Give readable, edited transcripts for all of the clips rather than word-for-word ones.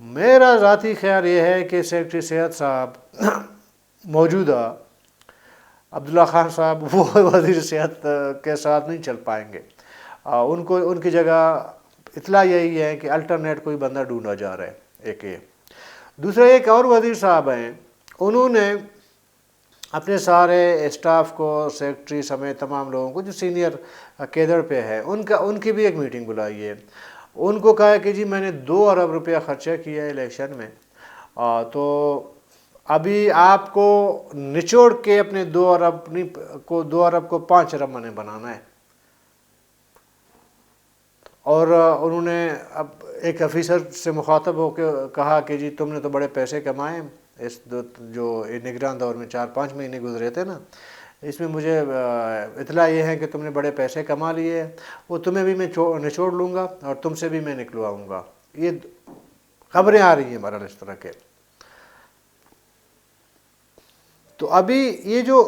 میرا ذاتی خیال یہ ہے کہ سیکرٹری صحت صاحب موجودہ عبداللہ خان صاحب وہ وزیر صحت کے ساتھ نہیں چل پائیں گے. ان کی جگہ اطلاع یہی ہے کہ الٹرنیٹ کوئی بندہ ڈھونڈا جا رہا ہے. ایک یہ دوسرا ایک اور وزیر صاحب ہیں، انہوں نے اپنے سارے اسٹاف کو، سیکرٹری سمیت تمام لوگوں کو جو سینئر کیڈر پہ ہے ان کی بھی ایک میٹنگ بلائی ہے. ان کو کہا ہے کہ جی میں نے 2 ارب روپیہ خرچہ کیا ہے الیکشن میں، تو ابھی آپ کو نچوڑ کے اپنے 2 ارب کو 5 ارب میں نے بنانا ہے. اور انہوں نے اب ایک آفیسر سے مخاطب ہو کے کہا کہ جی تم نے تو بڑے پیسے کمائے اس جو نگران دور میں 4-5 مہینے گزرے تھے نا، اس میں مجھے اطلاع یہ ہے کہ تم نے بڑے پیسے کما لیے، وہ تمہیں بھی میں نچوڑ لوں گا اور تم سے بھی میں نکلواؤں گا. یہ خبریں آ رہی ہیں بہرحال اس طرح کے. تو ابھی یہ جو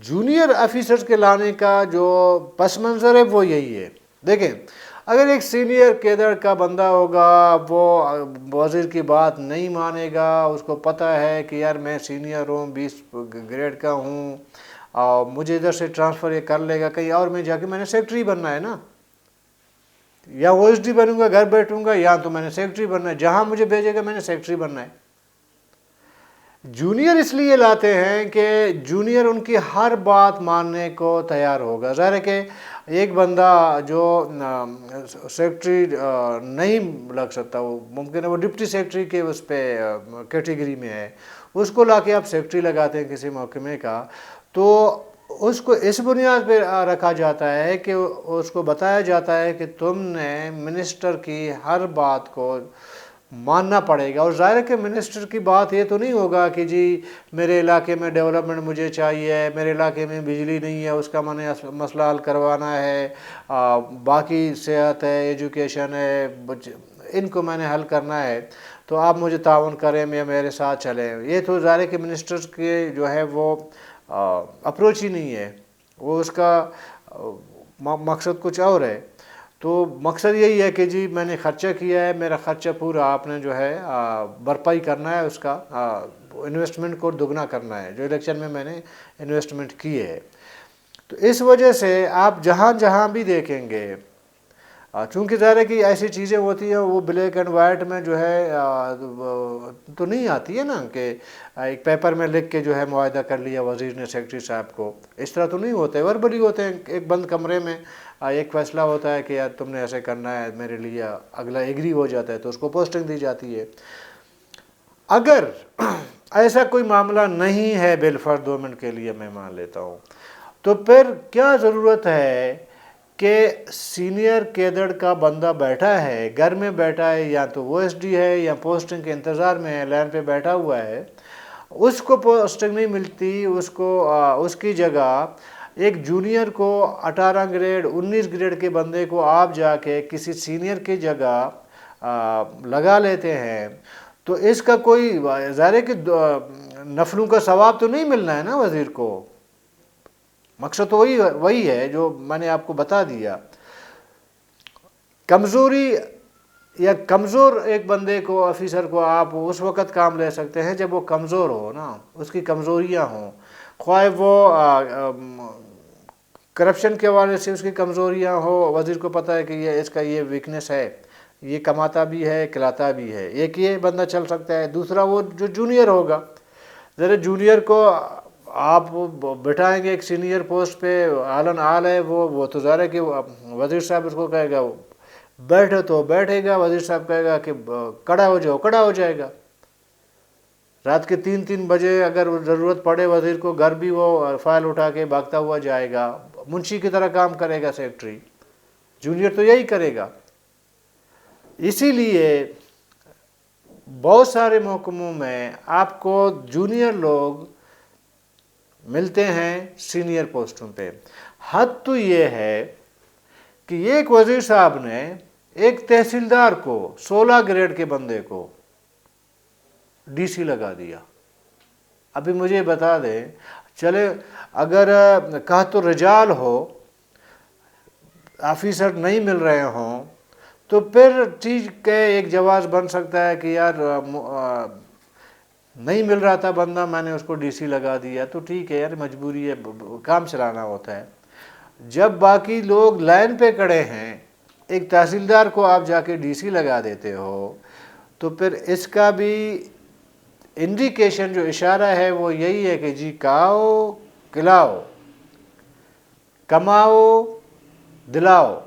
جونیئر آفیسرز کے لانے کا جو پس منظر ہے وہ یہی ہے. دیکھیں اگر ایک سینئر کیڈر کا بندہ ہوگا، وہ وزیر کی بات نہیں مانے گا، اس کو پتہ ہے کہ یار میں سینئر ہوں، 20 گریڈ کا ہوں، اور مجھے ادھر سے ٹرانسفر یہ کر لے گا کہیں اور میں جا کے میں نے سیکرٹری بننا ہے نا، یا او ایس ڈی بنوں گا گھر بیٹھوں گا، یا تو میں نے سیکرٹری بننا ہے، جہاں مجھے بھیجے گا میں نے سیکرٹری بننا ہے. جونیئر اس لیے لاتے ہیں کہ جونیئر ان کی ہر بات ماننے کو تیار ہوگا. ظاہر ہے کہ ایک بندہ جو سیکرٹری نہیں لگ سکتا، وہ ممکن ہے وہ ڈپٹی سیکرٹری کے اس پہ کیٹیگری میں ہے، اس کو لا کے آپ سیکرٹری لگاتے ہیں کسی محکمے کا، تو اس کو اس بنیاد پہ رکھا جاتا ہے کہ اس کو بتایا جاتا ہے کہ تم نے منسٹر کی ہر بات کو ماننا پڑے گا. اور ظاہر ہے کہ منسٹر کی بات یہ تو نہیں ہوگا کہ جی میرے علاقے میں ڈیولپمنٹ مجھے چاہیے، میرے علاقے میں بجلی نہیں ہے اس کا میں نے مسئلہ حل کروانا ہے، باقی صحت ہے، ایجوکیشن ہے، ان کو میں نے حل کرنا ہے، تو آپ مجھے تعاون کریں، میرے ساتھ چلیں. یہ تو ظاہر ہے کہ منسٹرز کے جو ہے وہ اپروچ ہی نہیں ہے، وہ اس کا مقصد کچھ اور ہے. تو مقصد یہی ہے کہ جی میں نے خرچہ کیا ہے، میرا خرچہ پورا آپ نے جو ہے بھرپائی کرنا ہے، اس کا انویسٹمنٹ کو دگنا کرنا ہے جو الیکشن میں میں نے انویسٹمنٹ کی ہے. تو اس وجہ سے آپ جہاں جہاں بھی دیکھیں گے، چونکہ ظاہر ہے کہ ایسی چیزیں ہوتی ہیں وہ بلیک اینڈ وائٹ میں جو ہے تو نہیں آتی ہے نا، کہ ایک پیپر میں لکھ کے جو ہے معاہدہ کر لیا وزیر نے سیکرٹری صاحب کو، اس طرح تو نہیں ہوتے، وربلی ہوتے ہیں. ایک بند کمرے میں ایک فیصلہ ہوتا ہے کہ یار تم نے ایسے کرنا ہے میرے لیے، اگلا ایگری ہو جاتا ہے تو اس کو پوسٹنگ دی جاتی ہے. اگر ایسا کوئی معاملہ نہیں ہے بالفرض 2 منٹ کے لیے میں مان لیتا ہوں، تو پھر کیا ضرورت ہے کہ سینئر کیڈر کا بندہ بیٹھا ہے گھر میں بیٹھا ہے، یا تو او ایس ڈی ہے یا پوسٹنگ کے انتظار میں ہے، لائن پہ بیٹھا ہوا ہے، اس کو پوسٹنگ نہیں ملتی، اس کی جگہ ایک جونیئر کو 18 گریڈ 19 گریڈ کے بندے کو آپ جا کے کسی سینئر کی جگہ لگا لیتے ہیں، تو اس کا کوئی ظاہر ہے کہ نفلوں کا ثواب تو نہیں ملنا ہے نا وزیر کو. مقصد تو وہی ہے جو میں نے آپ کو بتا دیا. کمزوری یا کمزور ایک بندے کو، آفیسر کو آپ اس وقت کام لے سکتے ہیں جب وہ کمزور ہو نا، اس کی کمزوریاں ہوں، خواہ وہ کرپشن کے حوالے سے اس کی کمزوریاں ہو، وزیر کو پتہ ہے کہ اس کا یہ ویکنس ہے، یہ کماتا بھی ہے کھلاتا بھی ہے، ایک یہ بندہ چل سکتا ہے. دوسرا وہ جو جونیئر ہوگا، ذرا جونیئر کو آپ بٹھائیں گے ایک سینئر پوسٹ پہ، عالن عال ہے وہ تو ظاہر ہے کہ وزیر صاحب اس کو کہے گا بیٹھے تو بیٹھے گا، وزیر صاحب کہے گا کہ کھڑا ہو جاؤ، کھڑا ہو جائے گا. رات کے 3 بجے اگر ضرورت پڑے وزیر کو، گھر بھی وہ فائل اٹھا کے بھاگتا ہوا جائے گا، منشی کی طرح کام کرے گا سیکرٹری. جونیئر تو یہی کرے گا. اسی لیے بہت سارے محکموں میں آپ کو جونیئر لوگ ملتے ہیں سینئر پوسٹوں پہ. حد تو یہ ہے کہ ایک وزیر صاحب نے ایک تحصیلدار کو 16 گریڈ کے بندے کو ڈی سی لگا دیا. ابھی مجھے بتا دیں، چلے اگر کہت رجال ہو، آفیسر نہیں مل رہے ہوں، تو پھر ٹھیک ہے ایک جواز بن سکتا ہے کہ یار نہیں مل رہا تھا بندہ، میں نے اس کو ڈی سی لگا دیا، تو ٹھیک ہے یار مجبوری ہے، کام چلانا ہوتا ہے۔ جب باقی لوگ لائن پہ کھڑے ہیں، ایک تحصیلدار کو آپ جا کے ڈی سی لگا دیتے ہو، تو پھر اس کا بھی انڈیکیشن جو اشارہ ہے وہ یہی ہے کہ جی کھاؤ کھلاؤ، کماؤ دلاؤ۔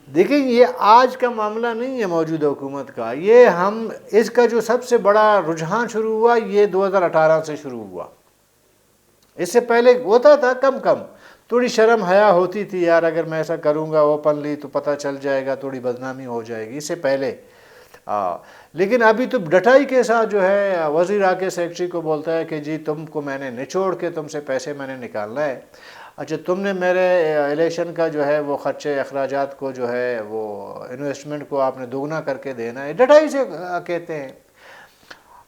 دیکھیں یہ آج کا معاملہ نہیں ہے موجودہ حکومت کا، یہ اس کا جو سب سے بڑا رجحان شروع ہوا یہ 2018 سے شروع ہوا۔ اس سے پہلے ہوتا تھا کم کم، تھوڑی شرم حیا ہوتی تھی، یار اگر میں ایسا کروں گا اوپنلی تو پتہ چل جائے گا، تھوڑی بدنامی ہو جائے گی، اس سے پہلے۔ لیکن ابھی تو ڈٹائی کے ساتھ جو ہے وزیر آ کے سیکٹری کو بولتا ہے کہ جی تم کو میں نے نچوڑ کے تم سے پیسے میں نے نکالنا ہے، اچھا تم نے میرے الیکشن کا جو ہے وہ خرچے اخراجات کو جو ہے وہ انویسٹمنٹ کو آپ نے دوگنا کر کے دینا ہے، ڈٹائی سے کہتے ہیں۔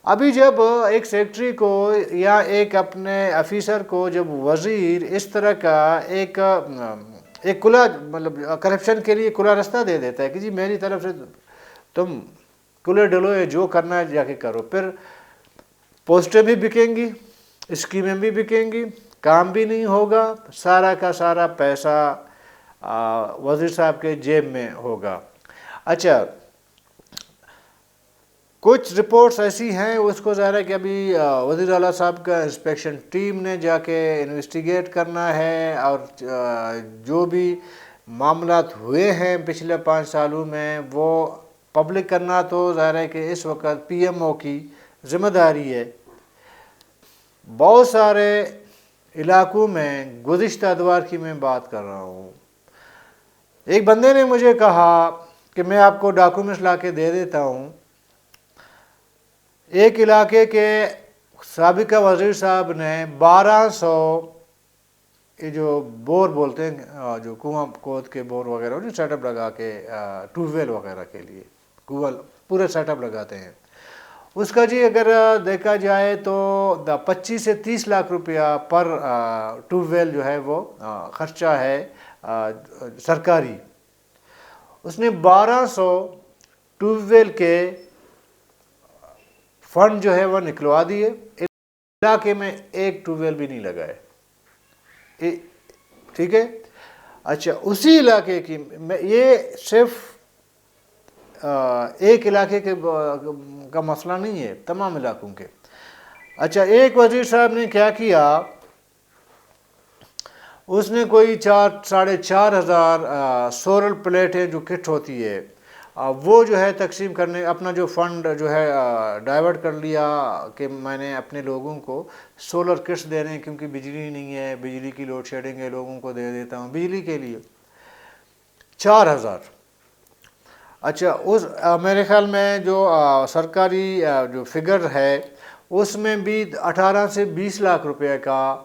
ابھی جب ایک سیکٹری کو یا ایک اپنے افیسر کو جب وزیر اس طرح کا ایک کھلا مطلب کرپشن کے لیے کھلا راستہ دے دیتا ہے کہ جی میری طرف سے تم کھلے ڈلوئے جو کرنا ہے جا کے کرو، پھر پوسٹیں بھی بکیں گی، اسکیمیں بھی بکیں گی، کام بھی نہیں ہوگا، سارا کا سارا پیسہ وزیر صاحب کے جیب میں ہوگا۔ اچھا کچھ رپورٹس ایسی ہیں، اس کو ظاہر ہے کہ ابھی وزیر اعلیٰ صاحب کا انسپیکشن ٹیم نے جا کے انویسٹیگیٹ کرنا ہے، اور جو بھی معاملات ہوئے ہیں پچھلے 5 سالوں میں وہ پبلک کرنا تو ظاہر ہے کہ اس وقت پی ایم او کی ذمہ داری ہے۔ بہت سارے علاقوں میں گزشتہ اتوار کی میں بات کر رہا ہوں، ایک بندے نے مجھے کہا کہ میں آپ کو ڈاکومنٹس لا کے دے دیتا ہوں، ایک علاقے کے سابقہ وزیر صاحب نے 1200 یہ جو بور بولتے ہیں جو کنواں کھود کے بور وغیرہ جو سیٹ اپ لگا کے ٹیوب ویل وغیرہ کے لیے کنواں پورے سیٹ اپ لگاتے ہیں، اس کا جی اگر دیکھا جائے تو 25 سے 30 لاکھ روپیہ پر ٹیوب ویل جو ہے وہ خرچہ ہے سرکاری۔ اس نے 1200 ٹیوب ویل کے فنڈ جو ہے وہ نکلوا دیے، علاقے میں ایک ٹیوب ویل بھی نہیں لگائے، ٹھیک ہے۔ اچھا اسی علاقے کی یہ صرف ایک علاقے کا مسئلہ نہیں ہے، تمام علاقوں کے۔ اچھا ایک وزیر صاحب نے کیا کیا، اس نے کوئی 4,500 سولر پلیٹیں جو کٹ ہوتی ہے وہ جو ہے تقسیم کرنے، اپنا جو فنڈ جو ہے ڈائیورٹ کر لیا کہ میں نے اپنے لوگوں کو سولر کٹس دینے، کیونکہ بجلی نہیں ہے، بجلی کی لوڈ شیڈنگ ہے، لوگوں کو دے دیتا ہوں بجلی کے لیے 4,000۔ اچھا اس میرے خیال میں جو سرکاری جو فگر ہے اس میں بھی 18 سے 20 لاکھ روپے کا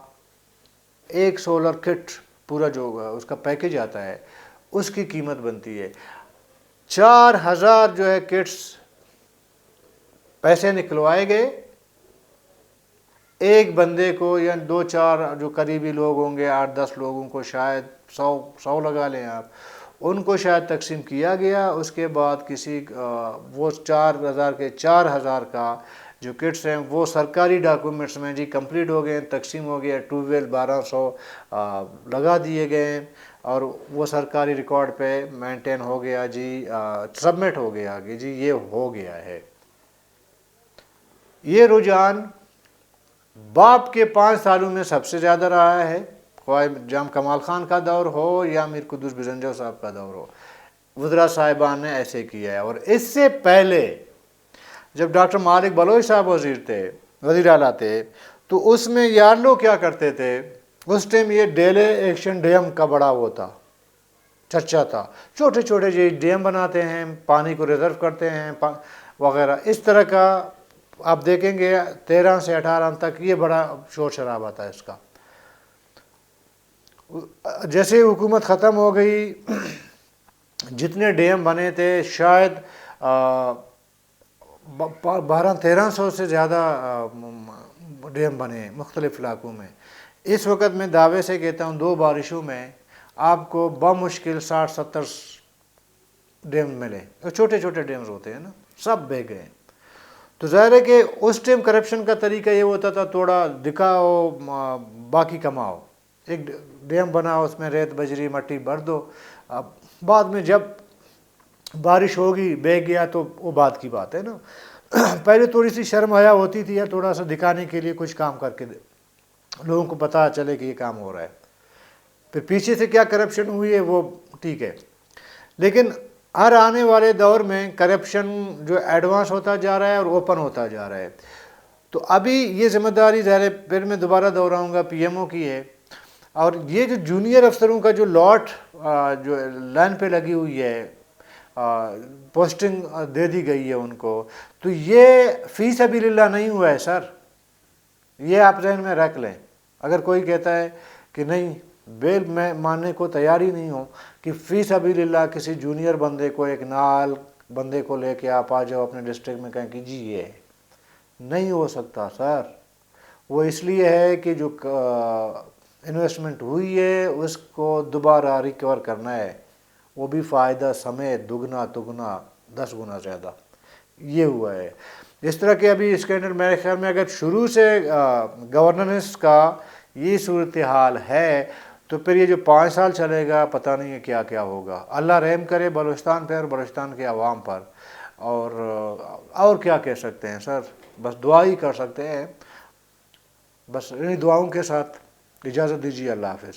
ایک سولر کٹ پورا جو اس کا پیکج آتا ہے اس کی قیمت بنتی ہے۔ 4,000 جو ہے کٹس پیسے نکلوائے گئے، ایک بندے کو یا 2-4 جو قریبی لوگ ہوں گے 8-10 لوگوں کو، شاید 100 لگا لیں آپ، ان کو شاید تقسیم کیا گیا۔ اس کے بعد کسی وہ 4,000 کے 4,000 کا جو کٹس ہیں وہ سرکاری ڈاکومنٹس میں جی کمپلیٹ ہو گئے، تقسیم ہو گیا، ٹیوب ویل 1200 لگا دیے گئے، اور وہ سرکاری ریکارڈ پہ مینٹین ہو گیا جی، سبمٹ ہو گیا کہ جی یہ ہو گیا ہے۔ یہ رجحان باپ کے 5 سالوں میں سب سے زیادہ رہا ہے، خواہ جام کمال خان کا دور ہو یا میر قدوس بزنجو صاحب کا دور ہو، وزراء صاحبان نے ایسے کیا ہے۔ اور اس سے پہلے جب ڈاکٹر مالک بلوچ صاحب وزیر اعلیٰ تھے تو اس میں یار لوگ کیا کرتے تھے، اس ٹائم یہ ڈیلے ایکشن ڈیم کا بڑا وہ تھا، چرچا تھا، چھوٹے چھوٹے جو ڈیم بناتے ہیں، پانی کو ریزرو کرتے ہیں وغیرہ، اس طرح کا آپ دیکھیں گے 13 سے 18 تک یہ بڑا شور شرابہ تھا اس کا۔ جیسے حکومت ختم ہو گئی جتنے ڈیم بنے تھے شاید 1200-1300 سے زیادہ ڈیم بنے مختلف علاقوں میں۔ اس وقت میں دعوے سے کہتا ہوں 2 بارشوں میں آپ کو بمشکل 60-70 ڈیم ملے، چھوٹے چھوٹے ڈیمز ہوتے ہیں نا، سب بہہ گئے۔ تو ظاہر ہے کہ اس ٹائم کرپشن کا طریقہ یہ ہوتا تھا تھوڑا دکھاؤ باقی کماؤ، ایک ڈیم بناؤ اس میں ریت بجری مٹی بھر دو، اب بعد میں جب بارش ہوگی بہہ گیا تو وہ بات کی بات ہے نا۔ پہلے تھوڑی سی شرم حیا ہوتی تھی یا تھوڑا سا دکھانے کے لیے کچھ کام کر کے لوگوں کو پتہ چلے کہ یہ کام ہو رہا ہے، پھر پیچھے سے کیا کرپشن ہوئی ہے وہ ٹھیک ہے، لیکن ہر آنے والے دور میں کرپشن جو ایڈوانس ہوتا جا رہا ہے اور اوپن ہوتا جا رہا ہے۔ تو ابھی یہ ذمہ داری ظاہر ہے پھر میں دوبارہ دہراؤں گا پی ایم او کی ہے، اور یہ جو جونیئر افسروں کا جو لاٹ جو لائن پہ لگی ہوئی ہے، پوسٹنگ دے دی گئی ہے ان کو، تو یہ فی سبیل اللہ نہیں ہوا ہے سر، یہ آپ ذہن میں رکھ لیں۔ اگر کوئی کہتا ہے کہ نہیں بیل میں ماننے کو تیار ہی نہیں ہوں کہ فی سبیل اللہ کسی جونیئر بندے کو، ایک نال بندے کو لے کے آپ آ جاؤ اپنے ڈسٹرکٹ میں کہیں کہ جی یہ نہیں ہو سکتا سر۔ وہ اس لیے ہے کہ جو انویسٹمنٹ ہوئی ہے اس کو دوبارہ ریکور کرنا ہے، وہ بھی فائدہ سمیت دگنا تگنا 10 گنا زیادہ، یہ ہوا ہے۔ اس طرح کہ ابھی اسکینڈل میرے خیال میں اگر شروع سے گورننس کا یہ صورتحال ہے تو پھر یہ جو 5 سال چلے گا پتہ نہیں ہے کیا کیا ہوگا۔ اللہ رحم کرے بلوچستان پہ اور بلوچستان کے عوام پر، اور کیا کہہ سکتے ہیں سر، بس دعا ہی کر سکتے ہیں۔ بس انہی دعاؤں کے ساتھ اجازت دیجیے، اللہ حافظ۔